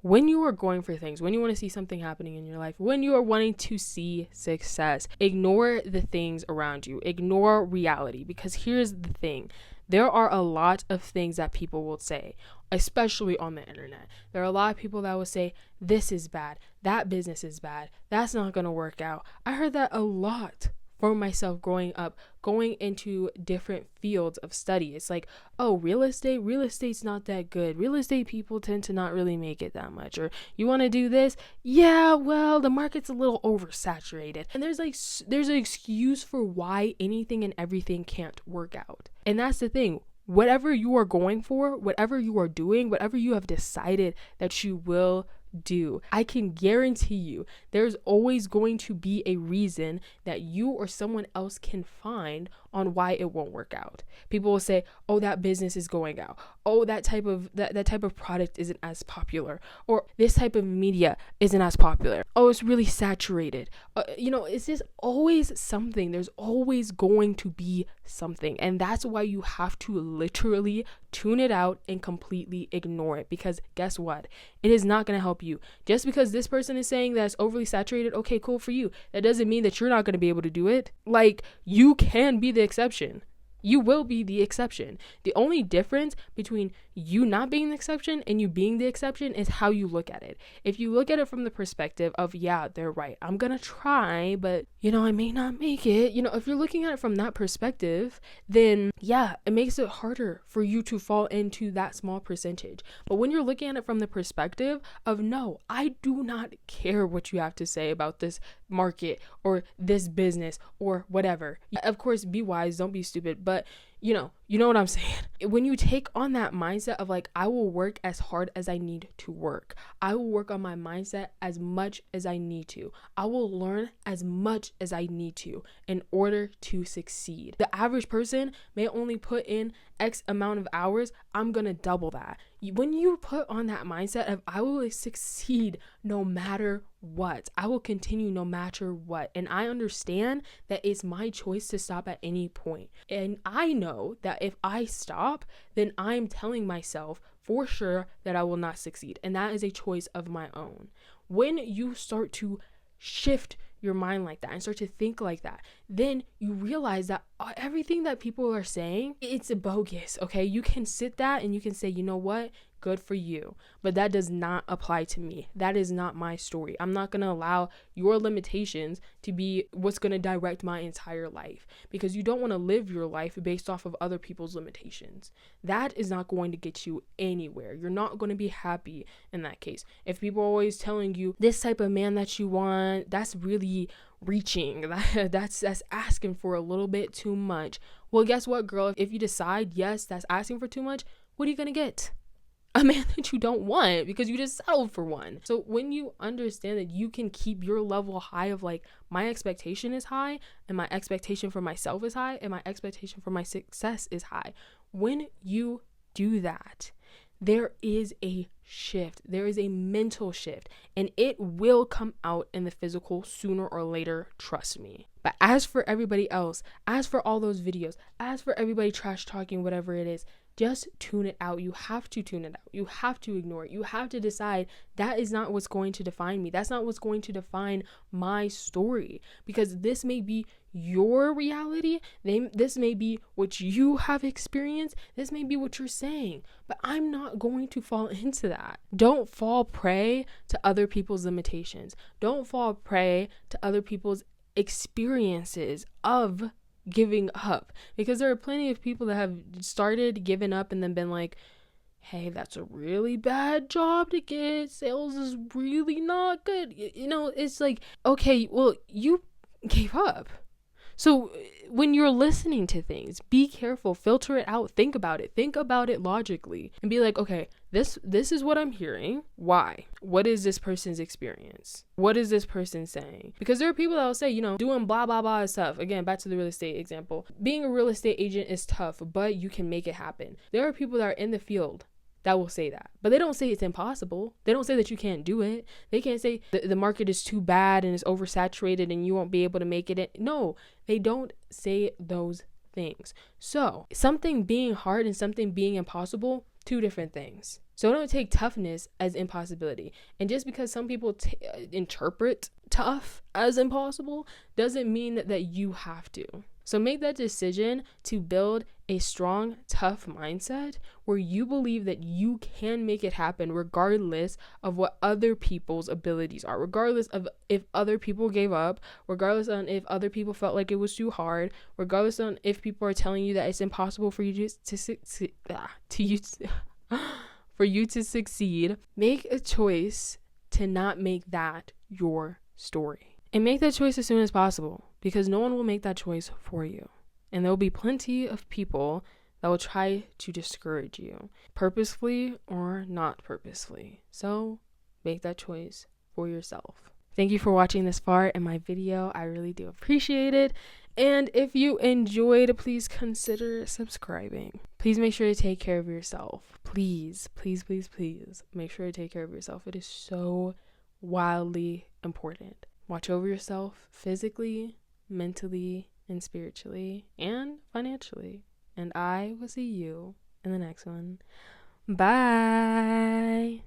when you are going for things, when you want to see something happening in your life, when you are wanting to see success, ignore the things around you, ignore reality, because here's the thing. There are a lot of things that people will say, especially on the internet. There are a lot of people that will say, this is bad, that business is bad, that's not going to work out. I heard that a lot for myself growing up, going into different fields of study. It's like, oh, real estate's not that good. Real estate people tend to not really make it that much. Or you want to do this? Yeah, well, the market's a little oversaturated. And there's an excuse for why anything and everything can't work out. And that's the thing. Whatever you are going for, whatever you are doing, whatever you have decided that you will do, I can guarantee you there's always going to be a reason that you or someone else can find on why it won't work out. People will say, oh, that business is going out. Oh, that type of product isn't as popular, or this type of media isn't as popular. Oh, it's really saturated. It's just always something. There's always going to be something. And that's why you have to literally tune it out and completely ignore it, because guess what? It is not going to help you. Just because this person is saying that it's overly saturated, okay, cool for you. That doesn't mean that you're not going to be able to do it. Like, you can be the exception. You will be the exception. The only difference between you not being the exception and you being the exception is how you look at it. If you look at it from the perspective of, yeah, they're right, I'm gonna try, but I may not make it. If you're looking at it from that perspective, then yeah, it makes it harder for you to fall into that small percentage. But when you're looking at it from the perspective of, no, I do not care what you have to say about this market or this business or whatever. Of course, be wise, don't be stupid, but you know what I'm saying? When you take on that mindset of like, I will work as hard as I need to work. I will work on my mindset as much as I need to. I will learn as much as I need to in order to succeed. The average person may only put in X amount of hours. I'm going to double that. When you put on that mindset of, I will succeed no matter what, I will continue no matter what. And I understand that it's my choice to stop at any point. And I know that if I stop, then I'm telling myself for sure that I will not succeed. And that is a choice of my own. When you start to shift your mind like that and start to think like that, then you realize that everything that people are saying, it's bogus. Okay, you can sit that and you can say, you know what, good for you, but that does not apply to me. That is not my story. I'm not going to allow your limitations to be what's going to direct my entire life, because you don't want to live your life based off of other people's limitations. That is not going to get you anywhere. You're not going to be happy in that case. If people are always telling you this type of man that you want, that's really reaching. That's asking for a little bit too much. Well, guess what, girl? If you decide, yes, that's asking for too much, what are you going to get? A man that you don't want, because you just settled for one. So when you understand that you can keep your level high of like, my expectation is high and my expectation for myself is high and my expectation for my success is high. When you do that, there is a shift. There is a mental shift, and it will come out in the physical sooner or later, trust me. But as for everybody else, as for all those videos, as for everybody trash talking, whatever it is, just tune it out. You have to tune it out. You have to ignore it. You have to decide that is not what's going to define me. That's not what's going to define my story, because this may be your reality. This may be what you have experienced. This may be what you're saying, but I'm not going to fall into that. Don't fall prey to other people's limitations. Don't fall prey to other people's experiences of giving up, because there are plenty of people that have started, given up, and then been like, hey, that's a really bad job to get. Sales is really not good. It's like, okay, well, you gave up. So when you're listening to things, be careful, filter it out, think about it logically, and be like, okay, this is what I'm hearing. Why? What is this person's experience? What is this person saying? Because there are people that will say, doing blah, blah, blah is tough. Again, back to the real estate example. Being a real estate agent is tough, but you can make it happen. There are people that are in the field that will say that, but they don't say it's impossible. They don't say that you can't do it. They can't say the market is too bad and it's oversaturated and you won't be able to make it. No, they don't say those things. So something being hard and something being impossible, two different things. So don't take toughness as impossibility. And just because some people interpret tough as impossible doesn't mean that you have to. So make that decision to build a strong, tough mindset where you believe that you can make it happen regardless of what other people's abilities are, regardless of if other people gave up, regardless on if other people felt like it was too hard, regardless on if people are telling you that it's impossible for you for you to succeed. Make a choice to not make that your story. And make that choice as soon as possible, because no one will make that choice for you. And there will be plenty of people that will try to discourage you, purposefully or not purposefully. So make that choice for yourself. Thank you for watching this far in my video. I really do appreciate it. And if you enjoyed, please consider subscribing. Please make sure to take care of yourself. Please, please, please, please make sure to take care of yourself. It is so wildly important. Watch over yourself physically, mentally, and spiritually, and financially. And I will see you in the next one. Bye.